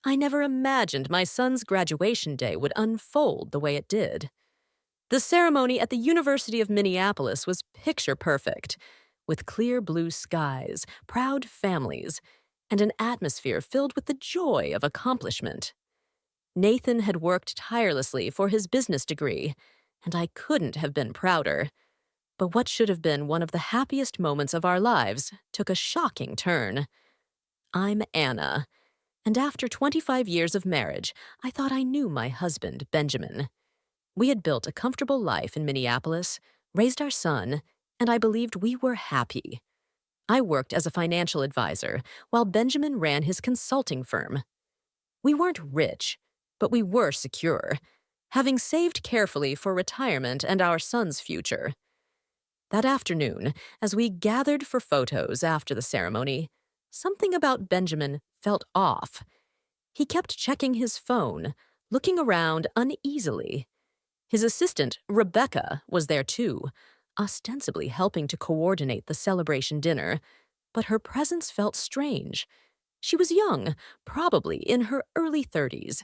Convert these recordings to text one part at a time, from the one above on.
I never imagined my son's graduation day would unfold the way it did. The ceremony at the University of Minneapolis was picture perfect, with clear blue skies, proud families, and an atmosphere filled with the joy of accomplishment. Nathan had worked tirelessly for his business degree, and I couldn't have been prouder. But what should have been one of the happiest moments of our lives took a shocking turn. I'm Anna, and after 25 years of marriage, I thought I knew my husband, Benjamin. We had built a comfortable life in Minneapolis, raised our son, and I believed we were happy. I worked as a financial advisor, while Benjamin ran his consulting firm. We weren't rich, but we were secure, having saved carefully for retirement and our son's future. That afternoon, as we gathered for photos after the ceremony, something about Benjamin felt off. He kept checking his phone, looking around uneasily. His assistant, Rebecca, was there too, ostensibly helping to coordinate the celebration dinner, but her presence felt strange. She was young, probably in her early 30s,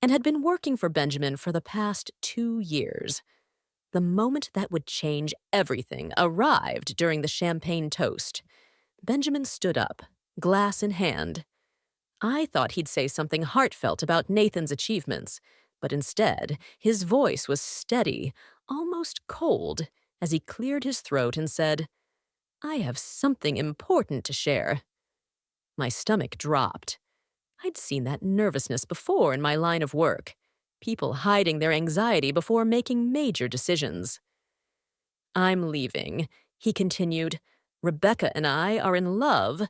and had been working for Benjamin for the past 2 years. The moment that would change everything arrived during the champagne toast. Benjamin stood up, glass in hand. I thought he'd say something heartfelt about Nathan's achievements, but instead, his voice was steady, almost cold, as he cleared his throat and said, "I have something important to share." My stomach dropped. I'd seen that nervousness before in my line of work, people hiding their anxiety before making major decisions. "I'm leaving," he continued. "Rebecca and I are in love,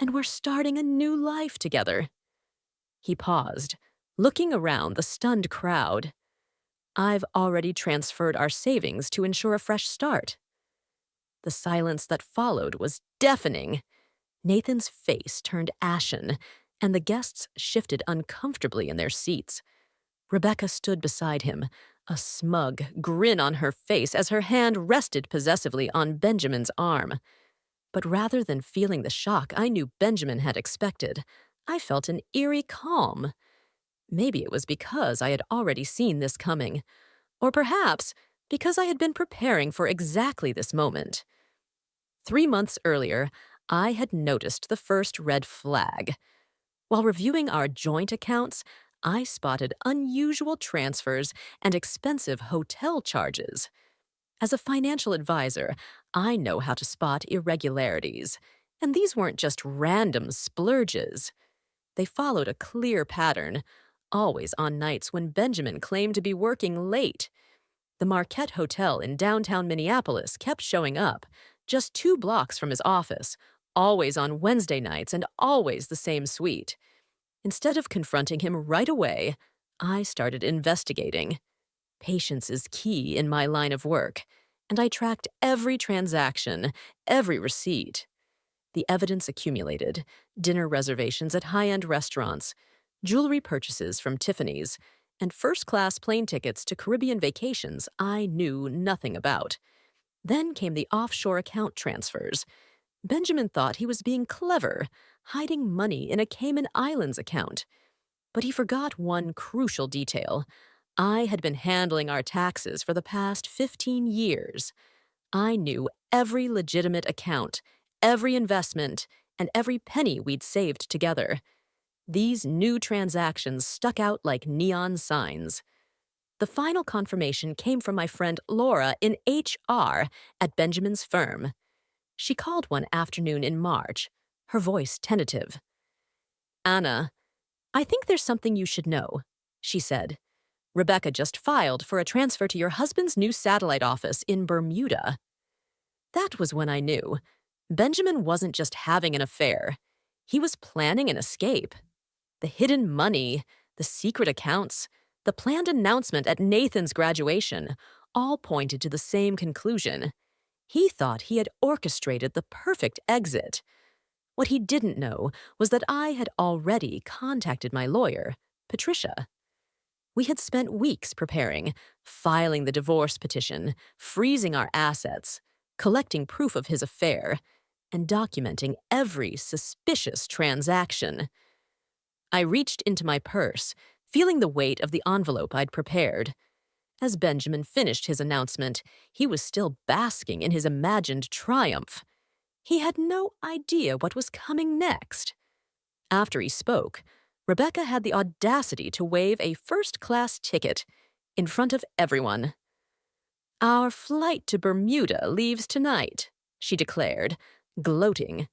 and we're starting a new life together." He paused, looking around the stunned crowd. "I've already transferred our savings to ensure a fresh start." The silence that followed was deafening. Nathan's face turned ashen, and the guests shifted uncomfortably in their seats. Rebecca stood beside him, a smug grin on her face as her hand rested possessively on Benjamin's arm. But rather than feeling the shock I knew Benjamin had expected, I felt an eerie calm. Maybe it was because I had already seen this coming, or perhaps because I had been preparing for exactly this moment. 3 months earlier, I had noticed the first red flag. While reviewing our joint accounts, I spotted unusual transfers and expensive hotel charges. As a financial advisor, I know how to spot irregularities, and these weren't just random splurges. They followed a clear pattern, always on nights when Benjamin claimed to be working late. The Marquette Hotel in downtown Minneapolis kept showing up, just 2 blocks from his office, always on Wednesday nights and always the same suite. Instead of confronting him right away, I started investigating. Patience is key in my line of work, and I tracked every transaction, every receipt. The evidence accumulated: dinner reservations at high-end restaurants, jewelry purchases from Tiffany's, and first-class plane tickets to Caribbean vacations I knew nothing about. Then came the offshore account transfers. Benjamin thought he was being clever, hiding money in a Cayman Islands account. But he forgot one crucial detail. I had been handling our taxes for the past 15 years. I knew every legitimate account, every investment, and every penny we'd saved together. These new transactions stuck out like neon signs. The final confirmation came from my friend Laura in HR at Benjamin's firm. She called one afternoon in March, her voice tentative. "Anna, I think there's something you should know," she said. "Rebecca just filed for a transfer to your husband's new satellite office in Bermuda." That was when I knew. Benjamin wasn't just having an affair. He was planning an escape. The hidden money, the secret accounts, the planned announcement at Nathan's graduation all pointed to the same conclusion. He thought he had orchestrated the perfect exit. What he didn't know was that I had already contacted my lawyer, Patricia. We had spent weeks preparing, filing the divorce petition, freezing our assets, collecting proof of his affair, and documenting every suspicious transaction. I reached into my purse, feeling the weight of the envelope I'd prepared. As Benjamin finished his announcement, he was still basking in his imagined triumph. He had no idea what was coming next. After he spoke, Rebecca had the audacity to wave a first-class ticket in front of everyone. "Our flight to Bermuda leaves tonight," she declared, gloating.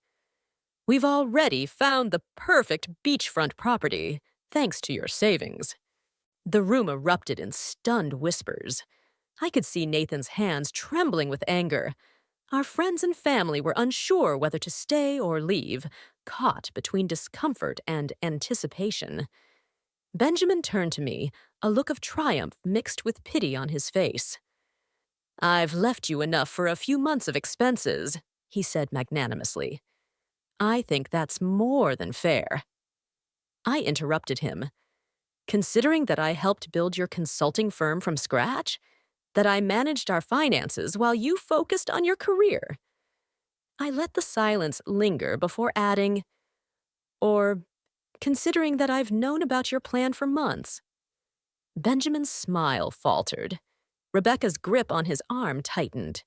"We've already found the perfect beachfront property, thanks to your savings." The room erupted in stunned whispers. I could see Nathan's hands trembling with anger. Our friends and family were unsure whether to stay or leave, caught between discomfort and anticipation. Benjamin turned to me, a look of triumph mixed with pity on his face. "I've left you enough for a few months of expenses," he said magnanimously. "I think that's more than fair." I interrupted him. "Considering that I helped build your consulting firm from scratch? That I managed our finances while you focused on your career?" I let the silence linger before adding, "Or considering that I've known about your plan for months?" Benjamin's smile faltered. Rebecca's grip on his arm tightened.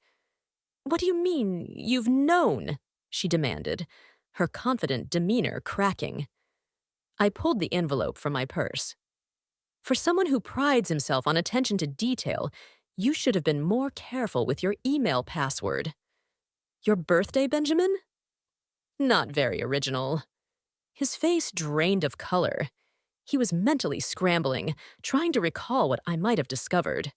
"What do you mean, you've known?" she demanded, her confident demeanor cracking. I pulled the envelope from my purse. "For someone who prides himself on attention to detail, you should have been more careful with your email password." "Your birthday, Benjamin?" Not very original. His face drained of color. He was mentally scrambling, trying to recall what I might have discovered.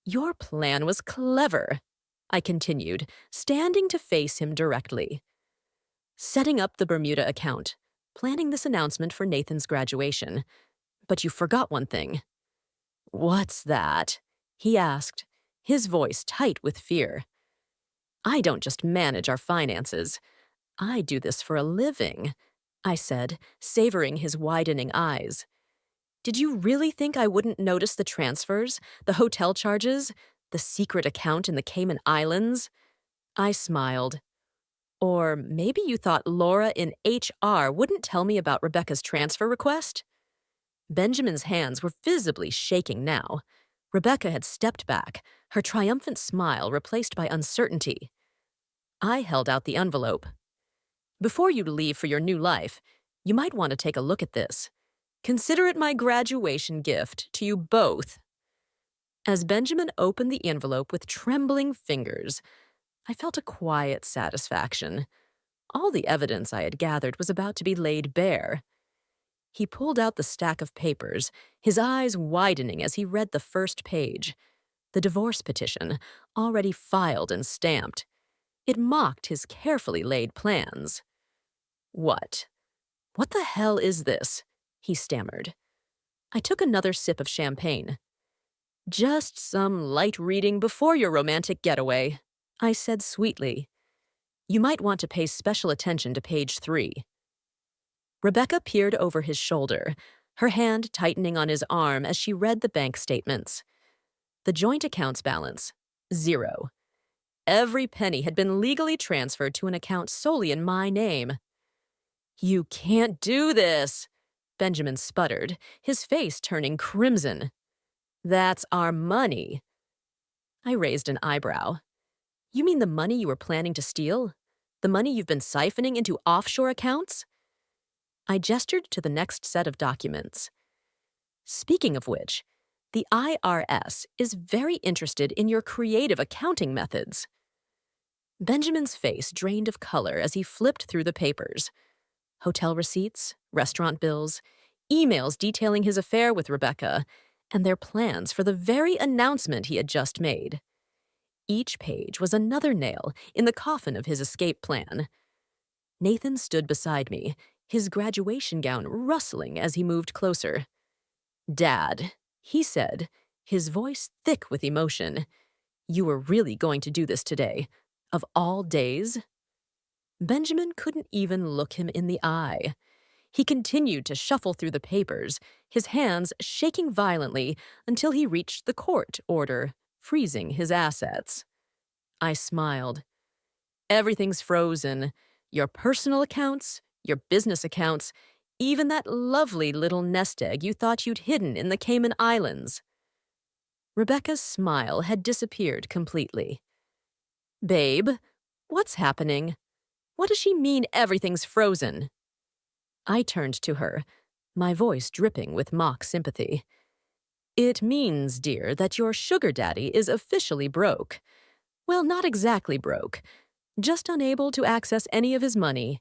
"Your plan was clever," I continued, standing to face him directly. "Setting up the Bermuda account, planning this announcement for Nathan's graduation. But you forgot one thing." "What's that?" he asked, his voice tight with fear. "I don't just manage our finances. I do this for a living," I said, savoring his widening eyes. "Did you really think I wouldn't notice the transfers, the hotel charges, the secret account in the Cayman Islands?" I smiled. "Or maybe you thought Laura in HR wouldn't tell me about Rebecca's transfer request?" Benjamin's hands were visibly shaking now. Rebecca had stepped back, her triumphant smile replaced by uncertainty. I held out the envelope. "Before you leave for your new life, you might want to take a look at this. Consider it my graduation gift to you both." As Benjamin opened the envelope with trembling fingers, I felt a quiet satisfaction. All the evidence I had gathered was about to be laid bare. He pulled out the stack of papers, his eyes widening as he read the first page. The divorce petition, already filed and stamped. It mocked his carefully laid plans. "What the hell is this?" he stammered. I took another sip of champagne. "Just some light reading before your romantic getaway," I said sweetly. "You might want to pay special attention to page 3. Rebecca peered over his shoulder, her hand tightening on his arm as she read the bank statements. The joint accounts balance, 0. Every penny had been legally transferred to an account solely in my name. "You can't do this," Benjamin sputtered, his face turning crimson. "That's our money." I raised an eyebrow. "You mean the money you were planning to steal? The money you've been siphoning into offshore accounts?" I gestured to the next set of documents. "Speaking of which, the IRS is very interested in your creative accounting methods." Benjamin's face drained of color as he flipped through the papers. Hotel receipts, restaurant bills, emails detailing his affair with Rebecca, and their plans for the very announcement he had just made. Each page was another nail in the coffin of his escape plan. Nathan stood beside me, his graduation gown rustling as he moved closer. "Dad," he said, his voice thick with emotion, "you were really going to do this today, of all days?" Benjamin couldn't even look him in the eye. He continued to shuffle through the papers, his hands shaking violently until he reached the court order, freezing his assets. I smiled. "Everything's frozen. Your personal accounts, your business accounts, Even that lovely little nest egg you thought you'd hidden in the Cayman Islands. Rebecca's smile had disappeared completely. Babe, what's happening? What does she mean everything's frozen? I turned to her, my voice dripping with mock sympathy. It means, dear, that your sugar daddy is officially broke. Well, not exactly broke, just unable to access any of his money.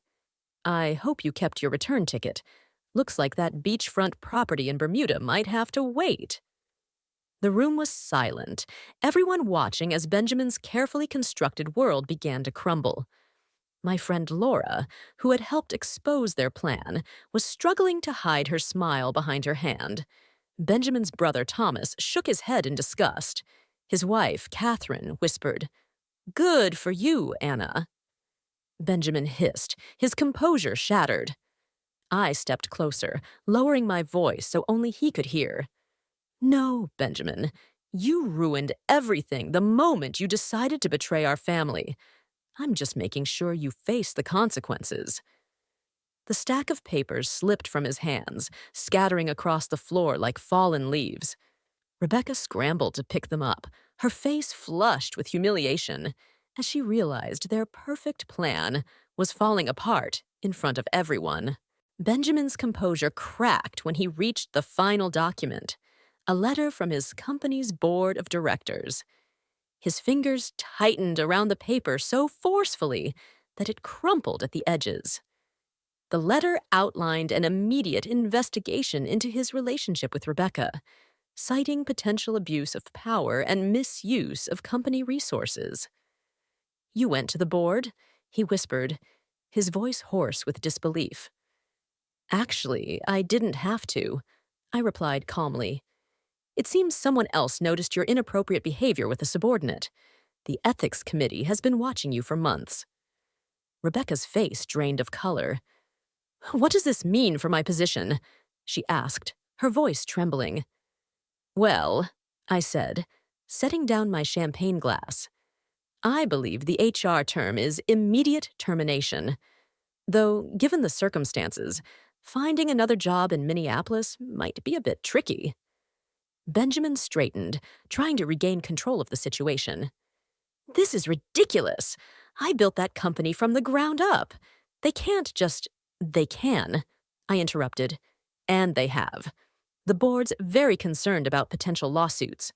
I hope you kept your return ticket. Looks like that beachfront property in Bermuda might have to wait. The room was silent, everyone watching as Benjamin's carefully constructed world began to crumble. My friend Laura, who had helped expose their plan, was struggling to hide her smile behind her hand. Benjamin's brother Thomas shook his head in disgust. His wife, Catherine, whispered, "Good for you, Anna." Benjamin hissed, his composure shattered. I stepped closer, lowering my voice so only he could hear. "No, Benjamin, you ruined everything the moment you decided to betray our family. I'm just making sure you face the consequences." The stack of papers slipped from his hands, scattering across the floor like fallen leaves. Rebecca scrambled to pick them up, her face flushed with humiliation, as she realized their perfect plan was falling apart in front of everyone. Benjamin's composure cracked when he reached the final document, a letter from his company's board of directors. His fingers tightened around the paper so forcefully that it crumpled at the edges. The letter outlined an immediate investigation into his relationship with Rebecca, citing potential abuse of power and misuse of company resources. "You went to the board?" he whispered, his voice hoarse with disbelief. "Actually, I didn't have to," I replied calmly. "It seems someone else noticed your inappropriate behavior with a subordinate. The ethics committee has been watching you for months." Rebecca's face drained of color. "What does this mean for my position?" she asked, her voice trembling. "Well," I said, setting down my champagne glass, "I believe the HR term is immediate termination. Though, given the circumstances, finding another job in Minneapolis might be a bit tricky." Benjamin straightened, trying to regain control of the situation. "This is ridiculous. I built that company from the ground up. They can't just—" "They can," I interrupted. "And they have. The board's very concerned about potential lawsuits.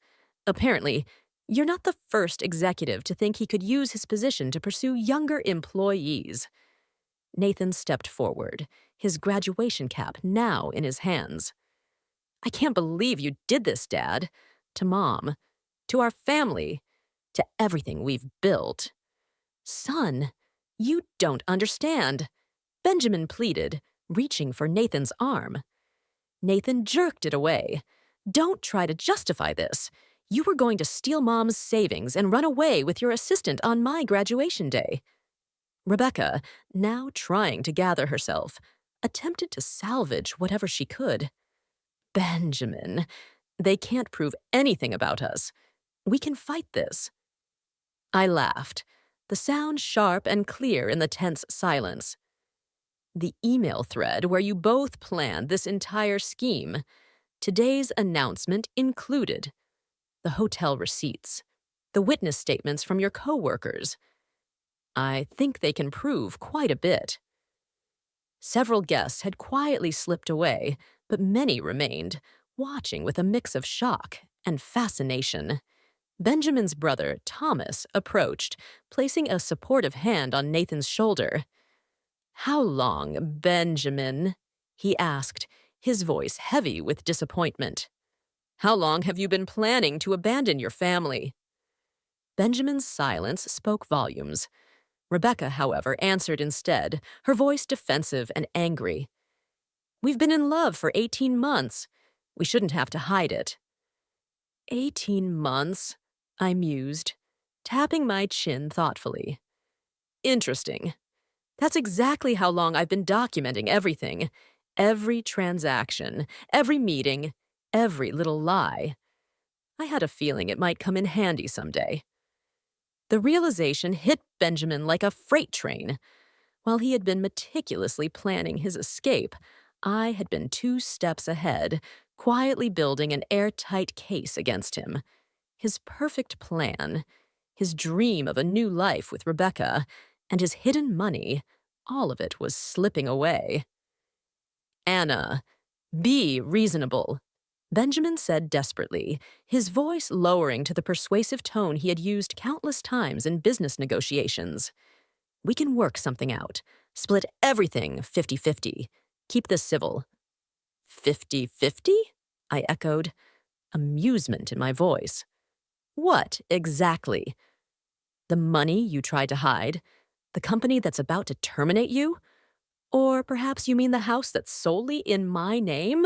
Apparently, you're not the first executive to think he could use his position to pursue younger employees." Nathan stepped forward, his graduation cap now in his hands. "I can't believe you did this, Dad. To Mom. To our family. To everything we've built." "Son, you don't understand," Benjamin pleaded, reaching for Nathan's arm. Nathan jerked it away. "Don't try to justify this. You were going to steal Mom's savings and run away with your assistant on my graduation day." Rebecca, now trying to gather herself, attempted to salvage whatever she could. "Benjamin, they can't prove anything about us. We can fight this." I laughed, the sound sharp and clear in the tense silence. "The email thread where you both planned this entire scheme. Today's announcement included the hotel receipts, the witness statements from your co-workers. I think they can prove quite a bit." Several guests had quietly slipped away, but many remained, watching with a mix of shock and fascination. Benjamin's brother, Thomas, approached, placing a supportive hand on Nathan's shoulder. "How long, Benjamin?" he asked, his voice heavy with disappointment. "How long have you been planning to abandon your family?" Benjamin's silence spoke volumes. Rebecca, however, answered instead, her voice defensive and angry. "We've been in love for 18 months. We shouldn't have to hide it." 18 months, I mused, tapping my chin thoughtfully. "Interesting. That's exactly how long I've been documenting everything. Every transaction, every meeting, every little lie. I had a feeling it might come in handy someday." The realization hit Benjamin like a freight train. While he had been meticulously planning his escape, I had been 2 steps ahead, quietly building an airtight case against him. His perfect plan, his dream of a new life with Rebecca, and his hidden money, all of it was slipping away. Anna, be reasonable, Benjamin said desperately, his voice lowering to the persuasive tone he had used countless times in business negotiations. We can work something out. Split everything 50-50. Keep this civil. 50-50? I echoed, amusement in my voice. What exactly? The money you tried to hide? The company that's about to terminate you? Or perhaps you mean the house that's solely in my name?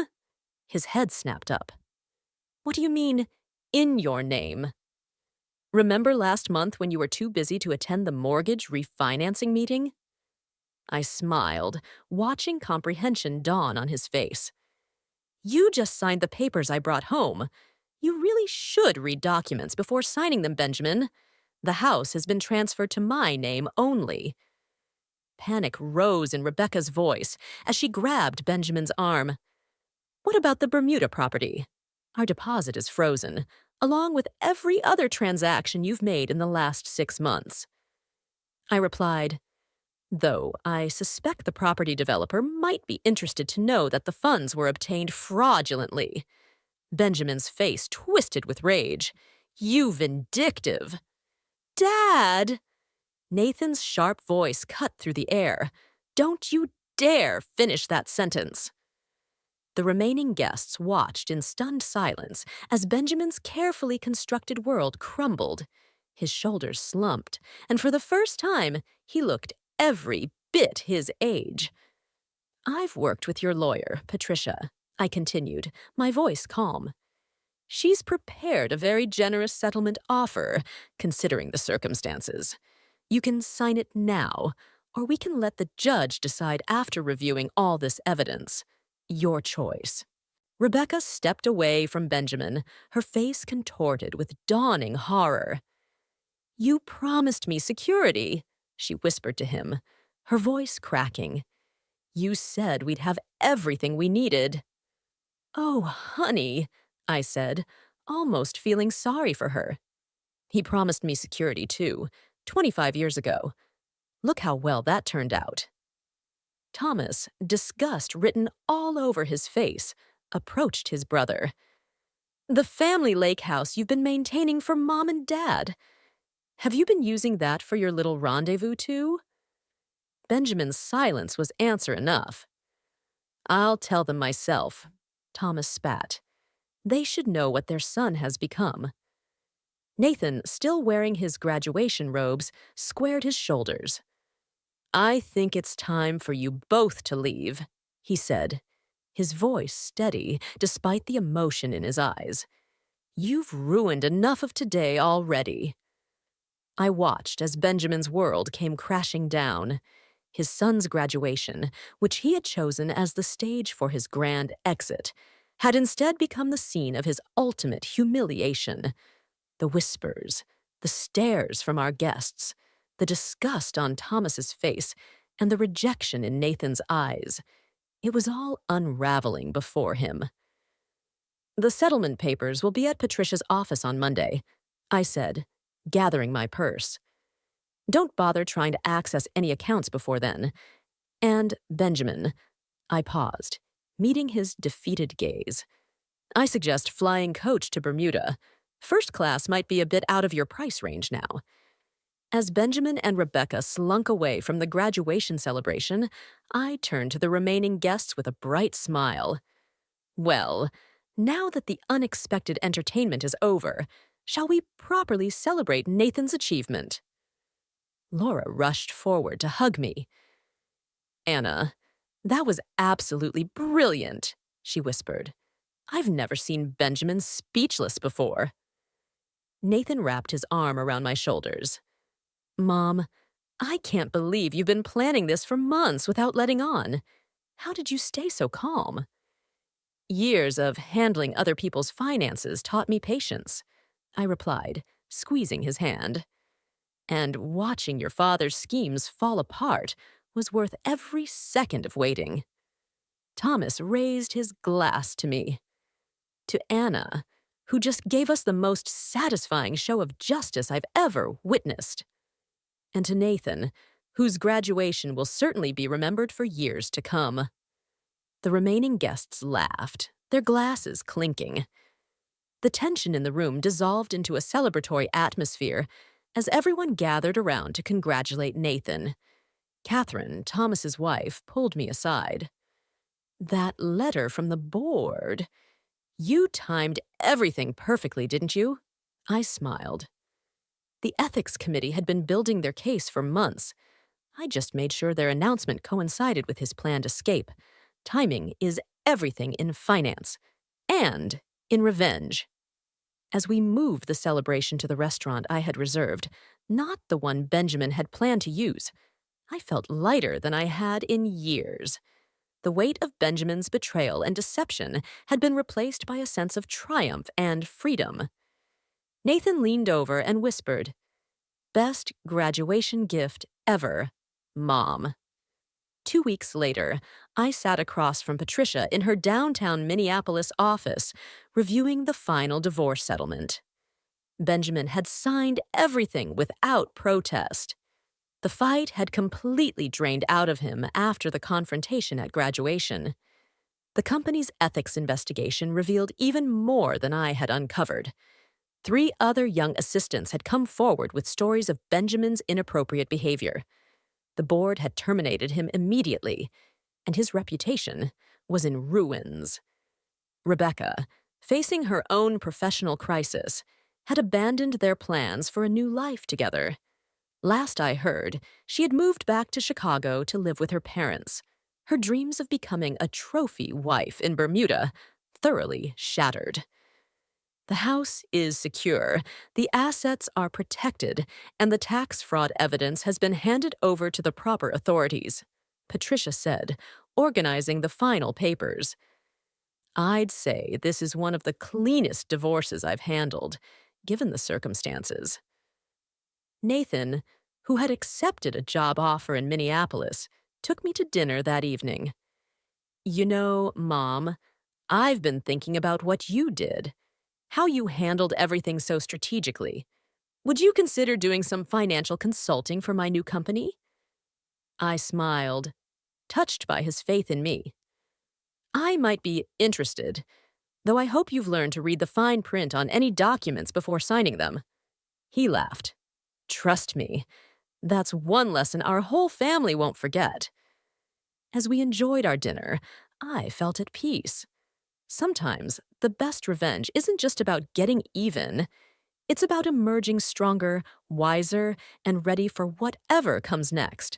His head snapped up. What do you mean, in your name? Remember last month when you were too busy to attend the mortgage refinancing meeting? I smiled, watching comprehension dawn on his face. You just signed the papers I brought home. You really should read documents before signing them, Benjamin. The house has been transferred to my name only. Panic rose in Rebecca's voice as she grabbed Benjamin's arm. What about the Bermuda property? Our deposit is frozen, along with every other transaction you've made in the last 6 months. I replied, though I suspect the property developer might be interested to know that the funds were obtained fraudulently. Benjamin's face twisted with rage. You vindictive! Dad! Nathan's sharp voice cut through the air. Don't you dare finish that sentence. The remaining guests watched in stunned silence as Benjamin's carefully constructed world crumbled. His shoulders slumped, and for the first time, he looked every bit his age. I've worked with your lawyer, Patricia, I continued, my voice calm. She's prepared a very generous settlement offer, considering the circumstances. You can sign it now, or we can let the judge decide after reviewing all this evidence. Your choice. Rebecca stepped away from Benjamin, her face contorted with dawning horror. You promised me security, she whispered to him, her voice cracking. You said we'd have everything we needed. Oh, honey, I said, almost feeling sorry for her. He promised me security, too, 25 years ago. Look how well that turned out. Thomas, disgust written all over his face, approached his brother. The family lake house you've been maintaining for Mom and Dad. Have you been using that for your little rendezvous, too? Benjamin's silence was answer enough. I'll tell them myself, Thomas spat. They should know what their son has become. Nathan, still wearing his graduation robes, squared his shoulders. I think it's time for you both to leave, he said, his voice steady despite the emotion in his eyes. You've ruined enough of today already. I watched as Benjamin's world came crashing down. His son's graduation, which he had chosen as the stage for his grand exit, had instead become the scene of his ultimate humiliation. The whispers, the stares from our guests, the disgust on Thomas's face, and the rejection in Nathan's eyes. It was all unraveling before him. The settlement papers will be at Patricia's office on Monday, I said, gathering my purse. Don't bother trying to access any accounts before then. And, Benjamin, I paused, meeting his defeated gaze. I suggest flying coach to Bermuda. First class might be a bit out of your price range now. As Benjamin and Rebecca slunk away from the graduation celebration, I turned to the remaining guests with a bright smile. Well, now that the unexpected entertainment is over, shall we properly celebrate Nathan's achievement? Laura rushed forward to hug me. Anna, that was absolutely brilliant, she whispered. I've never seen Benjamin speechless before. Nathan wrapped his arm around my shoulders. Mom, I can't believe you've been planning this for months without letting on. How did you stay so calm? Years of handling other people's finances taught me patience, I replied, squeezing his hand. And watching your father's schemes fall apart was worth every second of waiting. Thomas raised his glass to me. To Anna, who just gave us the most satisfying show of justice I've ever witnessed. And to Nathan, whose graduation will certainly be remembered for years to come. The remaining guests laughed, their glasses clinking. The tension in the room dissolved into a celebratory atmosphere as everyone gathered around to congratulate Nathan. Catherine, Thomas's wife, pulled me aside. That letter from the board. You timed everything perfectly, didn't you? I smiled. The ethics committee had been building their case for months. I just made sure their announcement coincided with his planned escape. Timing is everything in finance. And in revenge. As we moved the celebration to the restaurant I had reserved, not the one Benjamin had planned to use, I felt lighter than I had in years. The weight of Benjamin's betrayal and deception had been replaced by a sense of triumph and freedom. Nathan leaned over and whispered, "Best graduation gift ever, Mom." 2 weeks later, I sat across from Patricia in her downtown Minneapolis office, reviewing the final divorce settlement. Benjamin had signed everything without protest. The fight had completely drained out of him after the confrontation at graduation. The company's ethics investigation revealed even more than I had uncovered. 3 other young assistants had come forward with stories of Benjamin's inappropriate behavior. The board had terminated him immediately, and his reputation was in ruins. Rebecca, facing her own professional crisis, had abandoned their plans for a new life together. Last I heard, she had moved back to Chicago to live with her parents, her dreams of becoming a trophy wife in Bermuda thoroughly shattered. The house is secure, the assets are protected, and the tax fraud evidence has been handed over to the proper authorities, Patricia said, organizing the final papers. I'd say this is one of the cleanest divorces I've handled, given the circumstances. Nathan, who had accepted a job offer in Minneapolis, took me to dinner that evening. "You know, Mom, I've been thinking about what you did, how you handled everything so strategically. Would you consider doing some financial consulting for my new company?" I smiled, touched by his faith in me. "I might be interested, though I hope you've learned to read the fine print on any documents before signing them." He laughed. "Trust me, that's one lesson our whole family won't forget." As we enjoyed our dinner, I felt at peace. Sometimes the best revenge isn't just about getting even. It's about emerging stronger, wiser, and ready for whatever comes next.